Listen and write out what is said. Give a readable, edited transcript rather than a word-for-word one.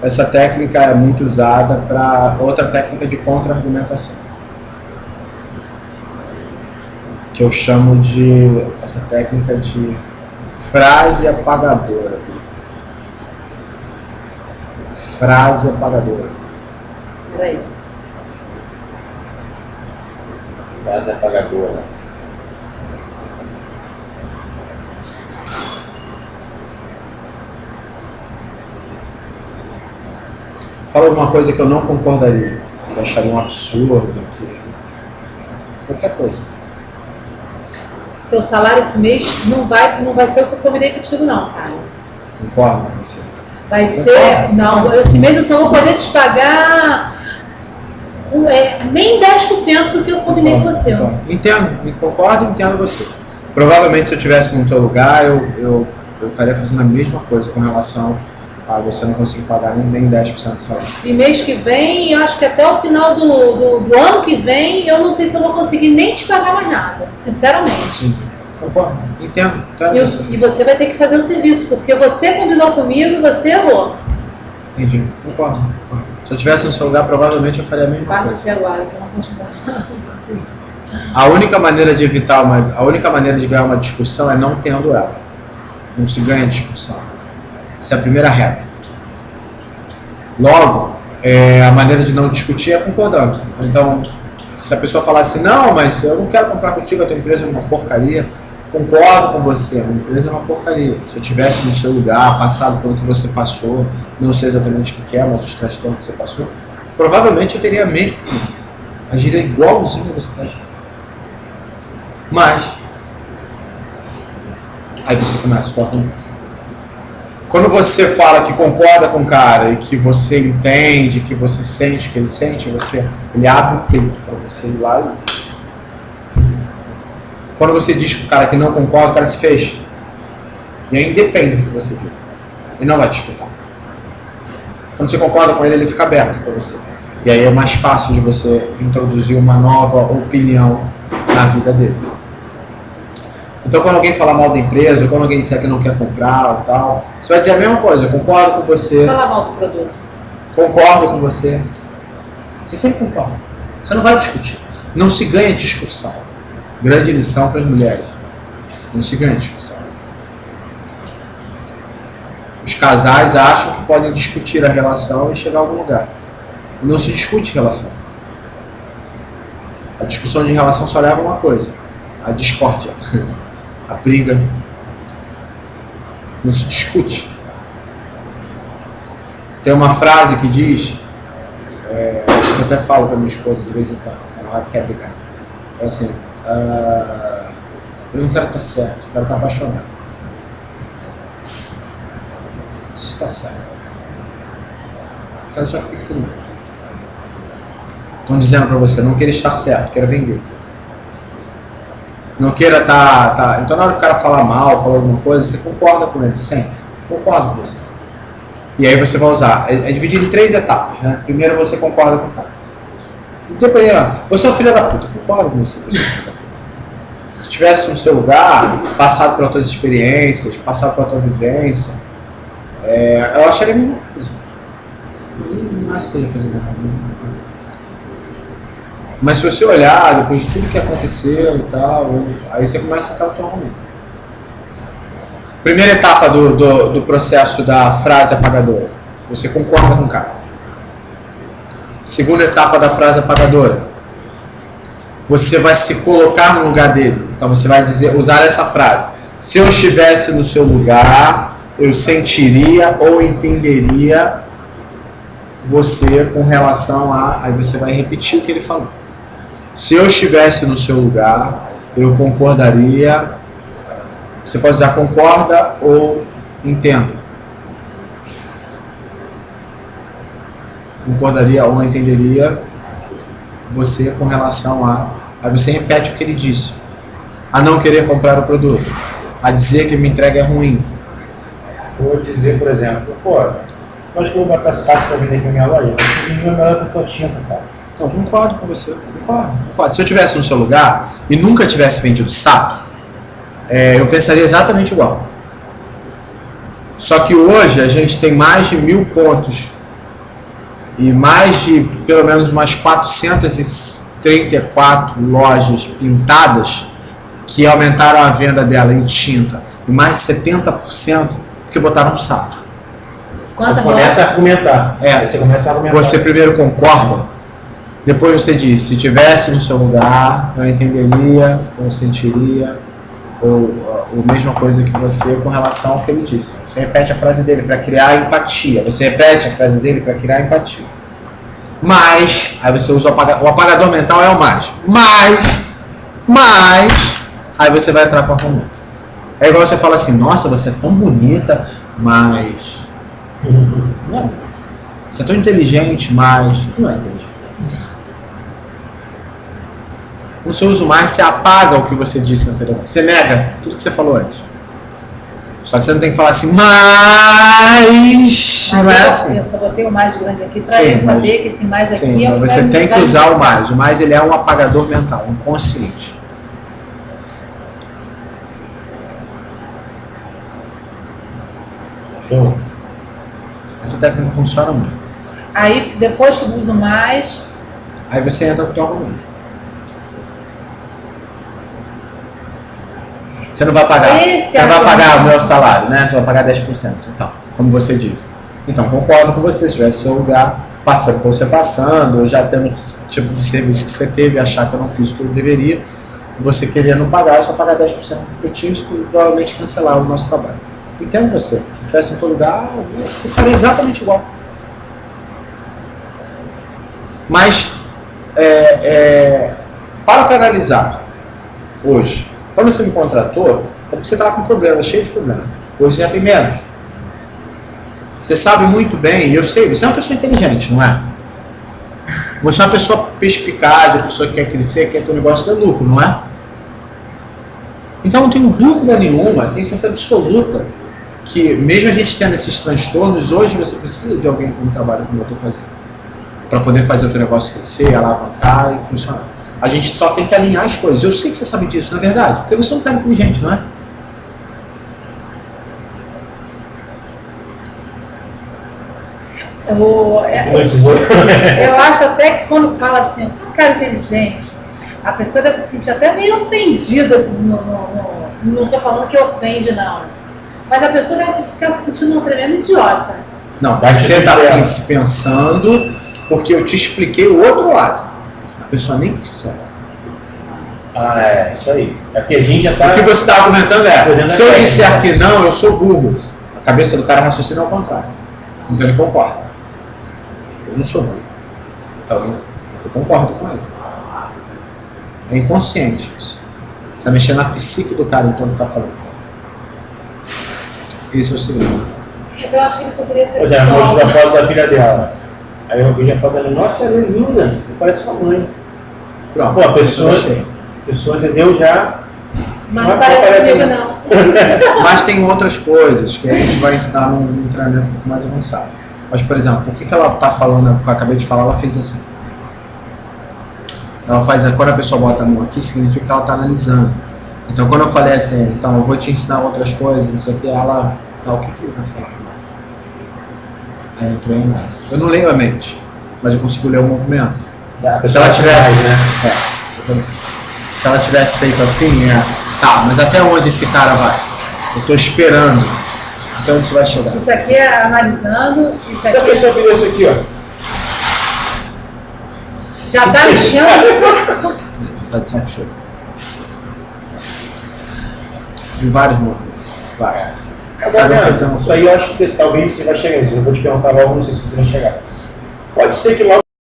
Essa técnica é muito usada para outra técnica de contra-argumentação, que eu chamo de essa técnica de frase apagadora. Frase apagadora. Peraí. Frase apagadora. Fala alguma coisa que eu não concordaria, que eu acharia um absurdo, qualquer coisa. Teu salário esse mês não vai ser o que eu combinei contigo não, cara. Concordo com você? Vai ser... Não, esse mês eu só vou poder te pagar nem 10% do que eu combinei com você. Concordo e entendo você. Provavelmente se eu estivesse no teu lugar, eu estaria fazendo a mesma coisa com relação a você não conseguir pagar nem 10% do salário. E mês que vem, eu acho que até o final do ano que vem, eu não sei se eu vou conseguir nem te pagar mais nada, sinceramente. Concordo, entendo. E você vai ter que fazer o serviço, porque você combinou comigo e você errou. Entendi, concordo. Se eu estivesse no seu lugar, provavelmente eu faria a mesma coisa. Vai você agora, que eu não continuar. A única maneira de evitar a única maneira de ganhar uma discussão é não tendo ela. Não se ganha discussão. Essa é a primeira regra. Logo, a maneira de não discutir é concordando. Então, se a pessoa falar assim, não, mas eu não quero comprar contigo, a tua empresa é uma porcaria, concordo com você, a minha empresa é uma porcaria. Se eu estivesse no seu lugar, passado pelo que você passou, não sei exatamente o que é, mas os transtornos que você passou, provavelmente eu teria mesmo, agiria igualzinho a você está agindo. Mas, aí você começa a falar com... Quando você fala que concorda com o cara e que você entende, que você sente, que ele sente, ele abre o peito para você ir lá e... Quando você diz para o cara que não concorda, o cara se fecha. E aí independe do que você diz. Ele não vai te escutar. Quando você concorda com ele, ele fica aberto para você. E aí é mais fácil de você introduzir uma nova opinião na vida dele. Então, quando alguém falar mal da empresa, quando alguém disser que não quer comprar ou tal, você vai dizer a mesma coisa, eu concordo com você. Falar mal do produto. Concordo com você. Você sempre concorda. Você não vai discutir. Não se ganha discussão. Grande lição para as mulheres. Não se ganha discussão. Os casais acham que podem discutir a relação e chegar a algum lugar. Não se discute relação. A discussão de relação só leva a uma coisa. A discórdia. A briga. Não se discute. Tem uma frase que diz, eu até falo para minha esposa de vez em quando, ela quer brigar. É assim, eu não quero estar certo, eu quero estar apaixonado. Isso está certo. Eu quero só que fique tudo bem. Estão dizendo para você, não queira estar certo, queira vender. Não queira estar... Então na hora que o cara falar mal, falar alguma coisa, você concorda com ele sempre. Concorda com você. E aí você vai usar. É dividido em 3 etapas, né? Primeiro você concorda com o cara. Depois, você é um filho da puta, concordo com você. Se estivesse no seu lugar, passado pelas tuas experiências, passado pela tua vivência, eu acharia a mesma coisa. Não acho que esteja fazendo errado. Mas se você olhar, depois de tudo que aconteceu e tal, aí você começa a estar o teu argumento. Primeira etapa do processo da frase apagadora. Você concorda com o cara. Segunda etapa da frase apagadora. Você vai se colocar no lugar dele. Então você vai usar essa frase. Se eu estivesse no seu lugar, eu sentiria ou entenderia você com relação a... Aí você vai repetir o que ele falou. Se eu estivesse no seu lugar, eu concordaria. Você pode usar concorda ou entendo. Concordaria ou entenderia você com relação a... Aí você repete o que ele disse. A não querer comprar o produto. A dizer que minha entrega é ruim. Ou dizer, por exemplo, acho que eu vou botar saco para vender aqui na minha loja. Esse vinho é melhor do que eu tinha, cara. Não, concordo com você. Concordo. Se eu estivesse no seu lugar e nunca tivesse vendido saco, eu pensaria exatamente igual. Só que hoje a gente tem mais de 1000 pontos e mais de pelo menos umas 434 lojas pintadas que aumentaram a venda dela em tinta, e mais de 70% porque botaram um sapo. Quanta Começa a argumentar. É. Aí você começa a argumentar. Você primeiro concorda, depois você diz, se tivesse no seu lugar, eu entenderia, ou sentiria, ou a mesma coisa que você com relação ao que ele disse. Você repete a frase dele para criar empatia. Você repete a frase dele para criar empatia. Mas, aí você usa o apagador mental é o mais. Mas, aí você vai entrar com o argumento. É igual você fala assim, nossa, você é tão bonita, mas... Não é bonita. Você é tão inteligente, mas... Não é inteligente. No seu uso mais, você apaga o que você disse anteriormente. Você nega tudo que você falou antes. Só que você não tem que falar assim, mas não é assim. Eu só botei o mais grande aqui para eu saber que esse mais aqui sim, é o que você vai tem que usar o mais. O mais ele é um apagador mental, inconsciente. Show. Essa técnica funciona muito. Aí, depois que eu uso mais... Aí você entra com o teu argumento. Você não vai pagar, o meu salário, né? Você vai pagar 10%. Então, como você disse. Então, concordo com você. Se tivesse seu lugar, passando por você passando, ou já tendo o tipo de serviço que você teve, achar que eu não fiz o que eu deveria, você queria não pagar, só pagar 10%. Eu tinha que provavelmente cancelar o nosso trabalho. Entendo você. Se tivesse no seu lugar, eu faria exatamente igual. Mas, para analisar hoje, quando você me contratou, é porque você estava com problema, cheio de problema. Hoje você já tem menos. Você sabe muito bem, e eu sei, você é uma pessoa inteligente, não é? Você é uma pessoa perspicaz, uma pessoa que quer crescer, quer ter um negócio de lucro, não é? Então não tenho dúvida nenhuma, tenho certeza absoluta, que mesmo a gente tendo esses transtornos, hoje você precisa de alguém com um trabalho como eu estou fazendo. Para poder fazer o teu negócio crescer, alavancar e funcionar. A gente só tem que alinhar as coisas. Eu sei que você sabe disso, não é verdade? Porque você é um cara inteligente, não é? Eu acho até que quando fala assim, eu sou um cara inteligente, a pessoa deve se sentir até meio ofendida. Não estou falando que ofende, não. Mas a pessoa deve ficar se sentindo uma tremenda idiota. Não, você está pensando porque eu te expliquei o outro lado. A pessoa nem percebe. Ah, é, isso aí. É porque a gente já está... O que você está argumentando se eu disser que não, eu sou burro. A cabeça do cara raciocina ao contrário. Então ele concorda. Eu não sou burro. Então eu concordo com ele. É inconsciente isso. Você está mexendo na psique do cara enquanto está falando. Esse é o segredo. Eu acho que ele poderia ser... Pois é, a moça da foto da filha dela. Aí eu vi a foto dela, nossa, ela é linda, parece sua mãe. Pronto, pô, a pessoa entendeu já. Mas não parece comigo, não. Mas tem outras coisas que a gente vai ensinar num treinamento um pouco mais avançado. Mas, por exemplo, o que ela está falando, o que eu acabei de falar, ela fez assim. Ela faz, quando a pessoa bota a mão aqui, significa que ela está analisando. Então, quando eu falei assim, então eu vou te ensinar outras coisas, não sei o que, ela, tá, o que ele vai falar? Aí entrou em análise. Eu não leio a mente, mas eu consigo ler o movimento. Se ela tivesse, se ela tivesse feito assim, tá, mas até onde esse cara vai? Eu estou esperando. Até onde você vai chegar? Isso aqui é analisando, isso aqui... Se a pessoa fizer isso aqui, ó. Já tá lixando? Tá de saco cheio. De vários movimentos. Vários. Isso aí eu acho que talvez você vai chegar nisso. Eu vou te perguntar logo, não sei se você vai chegar. Pode ser que logo